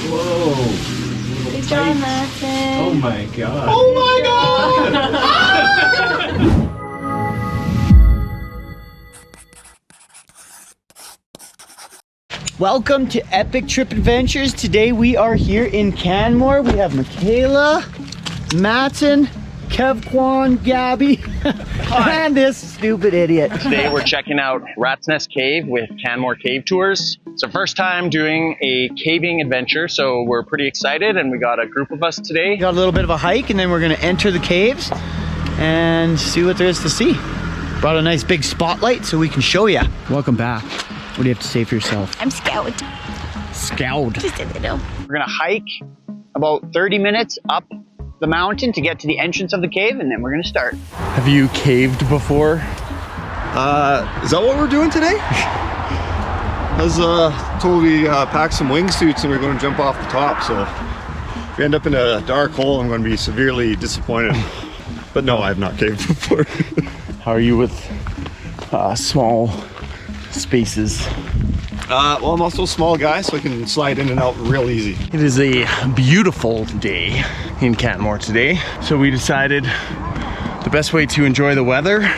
Whoa. Good job, Martin. Oh my god. Oh my god! Welcome to Epic Trip Adventures. Today we are here in Canmore. We have Michaela, Matten, Kevquan, Gabby, and this stupid idiot. Today we're checking out Rat's Nest Cave with Canmore Cave Tours. It's our first time doing a caving adventure, so we're pretty excited, and we got a group of us today. We got a little bit of a hike, and then we're gonna enter the caves and see what there is to see. Brought a nice big spotlight so we can show you. Welcome back. What do you have to say for yourself? I'm scared. Scout. Just a little. We're gonna hike about 30 minutes up the mountain to get to the entrance of the cave, and then we're gonna start. Have you caved before? Is that what we're doing today? I was told we pack some wingsuits and we're going to jump off the top, so if we end up in a dark hole, I'm going to be severely disappointed. But no, I have not caved before. How are you with small spaces? Well, I'm also a small guy, so I can slide in and out real easy. It is a beautiful day in Canmore today, so we decided the best way to enjoy the weather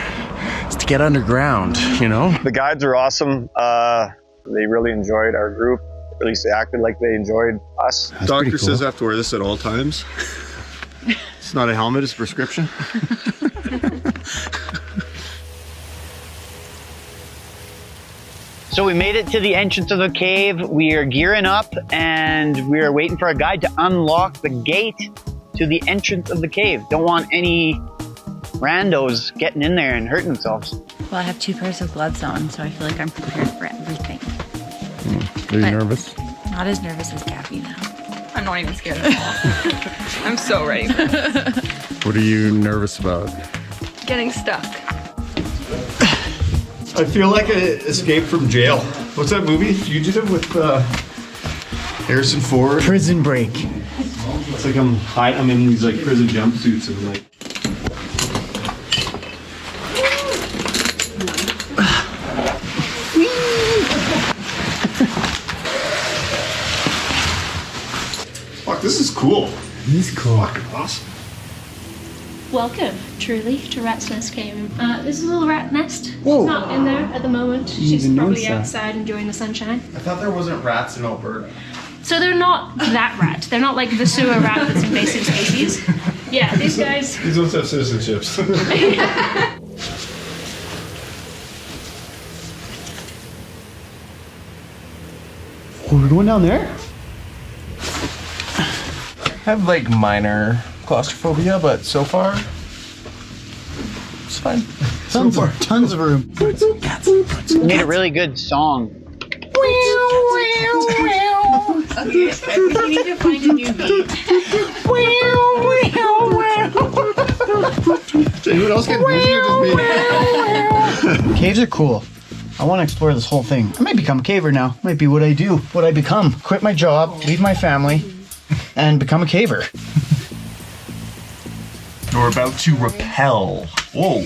is to get underground, you know? The guides are awesome. They really enjoyed our group. At least they acted like they enjoyed us. Doctor says I have to wear this at all times. It's not a helmet, it's a prescription. So we made it to the entrance of the cave. We are gearing up and we are waiting for a guide to unlock the gate to the entrance of the cave. Don't want any randos getting in there and hurting themselves. Well, I have 2 pairs of gloves on, so I feel like I'm prepared for everything. Are you nervous? Not as nervous as Gabby, though. I'm not even scared at all. I'm so ready for this. What are you nervous about? Getting stuck. I feel like I escaped from jail. What's that movie? Fugitive with Harrison Ford? Prison Break. It's like I'm in these like prison jumpsuits and like. Fuck, this is cool. He's cool. Fucking awesome. Welcome, truly, to Rat's Nest Cave. This is a little rat nest. Whoa. She's not in there at the moment. She's even probably notice that. outside enjoying the sunshine. I thought there wasn't rats in Alberta. So they're not that rat. They're not like the sewer rat that's invasive species. Yeah, these guys. These ones have citizenships. Oh, we're going down there? I have like minor claustrophobia, but so far, it's fine. Tons of room. We made a really good song. You need to find a new beat. Anyone else get busy or just me? Caves are cool. I want to explore this whole thing. I might become a caver now. Might be what I do, what I become. Quit my job, leave my family, and become a caver. We're about to repel. Whoa.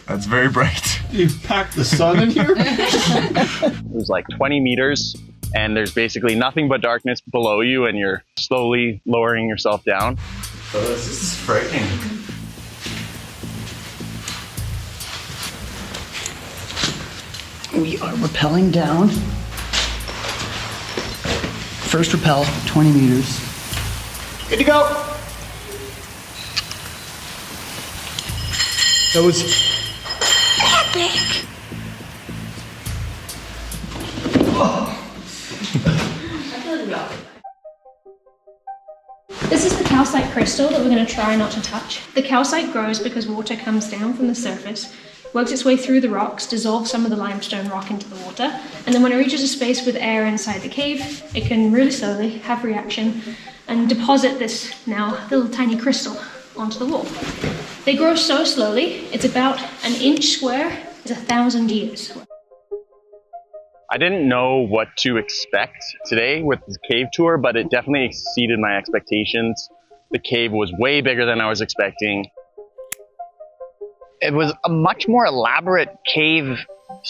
That's very bright. You've packed the sun in here? It was like 20 meters, and there's basically nothing but darkness below you, and you're slowly lowering yourself down. This is frightening. We are rappelling down. First rappel, 20 meters. Good to go. That was epic. This is the calcite crystal that we're going to try not to touch. The calcite grows because water comes down from the surface, works its way through the rocks, dissolves some of the limestone rock into the water, and then when it reaches a space with air inside the cave, it can really slowly have reaction and deposit this now little tiny crystal onto the wall. They grow so slowly, it's about an inch square is 1,000 years. I didn't know what to expect today with the cave tour, but it definitely exceeded my expectations. The cave was way bigger than I was expecting. It was a much more elaborate cave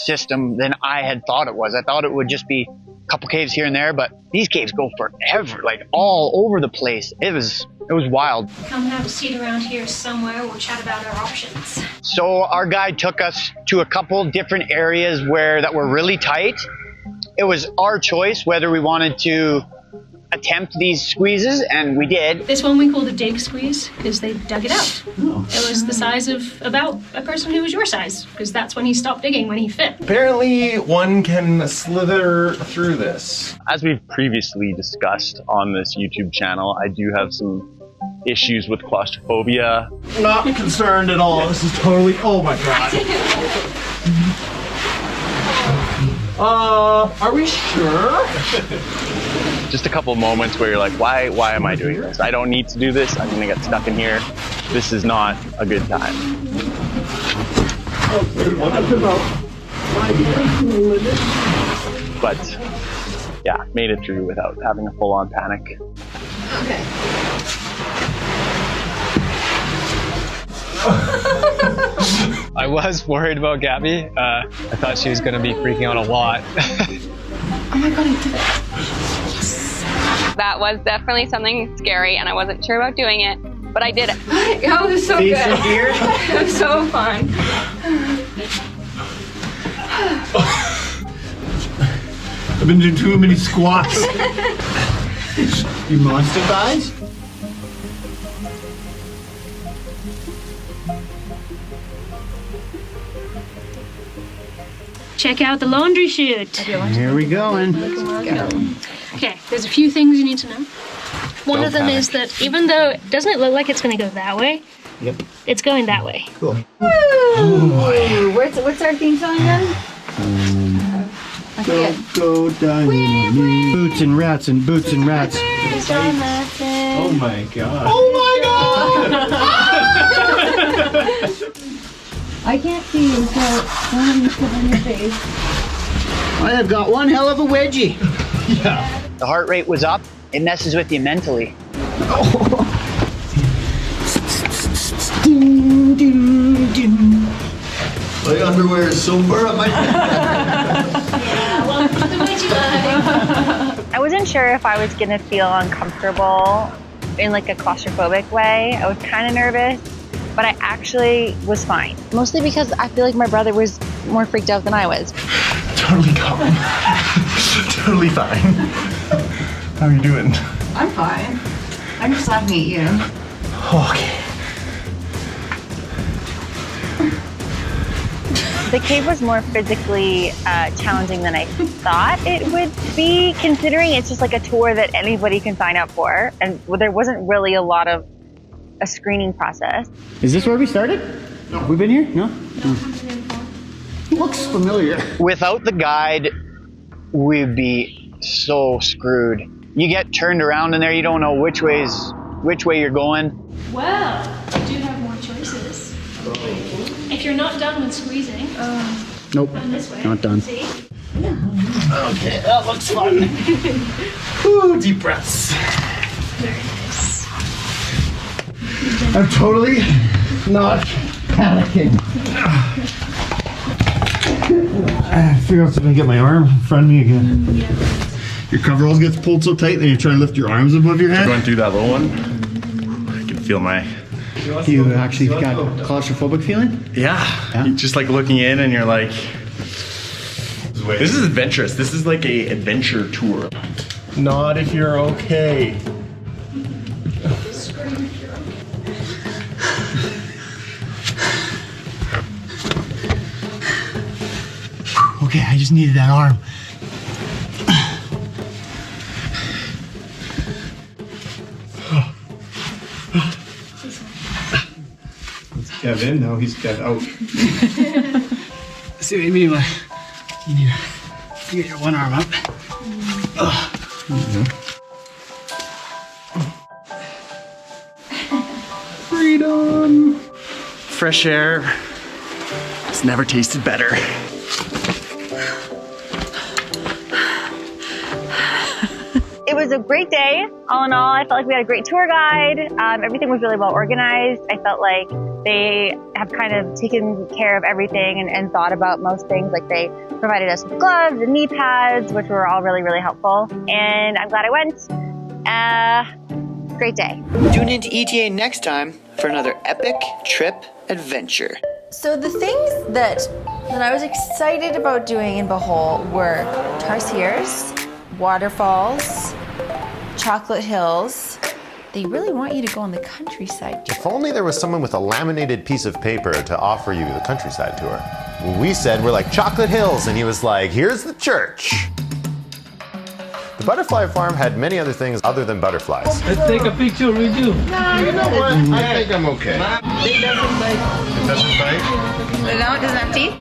system than I had thought it was. I thought it would just be a couple caves here and there, but these caves go forever, like all over the place. It was wild. Come have a seat around here somewhere. We'll chat about our options. So our guide took us to a couple different areas that were really tight. It was our choice whether we wanted to attempt these squeezes, and we did. This one we call the dig squeeze because they dug it out. It was the size of about a person who was your size, because that's when he stopped digging, when he fit. Apparently, one can slither through this. As we've previously discussed on this YouTube channel, I do have some issues with claustrophobia. Not concerned at all. This is totally. Oh my god. Are we sure? Just a couple moments where you're like, why am I doing this? I don't need to do this. I'm gonna get stuck in here. This is not a good time. But yeah, made it through without having a full-on panic. Okay. I was worried about Gabby. I thought she was going to be freaking out a lot. Oh my god, I did it. That was definitely something scary, and I wasn't sure about doing it, but I did it. Oh, it was so good. It was so fun. I've been doing too many squats. You monster guys? Check out the laundry chute. Here we going. Okay, there's a few things you need to know. One of them is that even though, doesn't it look like it's going to go that way? Yep. It's going that way. Cool. Ooh, what's our theme song then? I forget. Go Diamond. Boots and rats and boots and rats. Oh my god. I can't see you, so don't let me put on your face. I have got one hell of a wedgie. The heart rate was up. It messes with you mentally. My underwear is so burr on my I wasn't sure if I was going to feel uncomfortable in like a claustrophobic way. I was kind of nervous, but I actually was fine. Mostly because I feel like my brother was more freaked out than I was. Totally calm. Totally fine. How are you doing? I'm fine. I'm just laughing at you. Okay. The cave was more physically challenging than I thought it would be, considering it's just like a tour that anybody can sign up for, and there wasn't really a lot of a screening process. Is this where we started? No. We've been here? No? Looks familiar. Without the guide, we'd be so screwed. You get turned around in there, you don't know which way you're going. Well, you do have more choices. If you're not done with squeezing, Nope. come this way. Not done. See? Okay, that looks fun. Ooh, deep breaths. Very nice. I'm totally not panicking. I figure out something to get my arm in front of me again. Your coveralls gets pulled so tight that you're trying to lift your arms above your head. Going through that little one, I can feel my. You actually got claustrophobic feeling? Yeah. You're just like looking in and you're like, this is adventurous. This is like a adventure tour. Not if you're okay. Okay, I just needed that arm. Kevin, now he's got out. See what you mean by you need to get your one arm up. Freedom. Fresh air. It's never tasted better. It was a great day. All in all, I felt like we had a great tour guide. Everything was really well organized. I felt like They have kind of taken care of everything and thought about most things. Like they provided us with gloves and knee pads, which were all really, really helpful. And I'm glad I went. Great day. Tune into ETA next time for another epic trip adventure. So the things that I was excited about doing in Bohol were tarsiers, waterfalls, chocolate hills. They really want you to go on the countryside tour. If only there was someone with a laminated piece of paper to offer you the countryside tour. When we said we're like chocolate hills, and he was like, here's the church. The butterfly farm had many other things other than butterflies. Let's take a picture with you. No, you know what? I think I'm okay. It doesn't bite. It doesn't bite? No, it doesn't have teeth.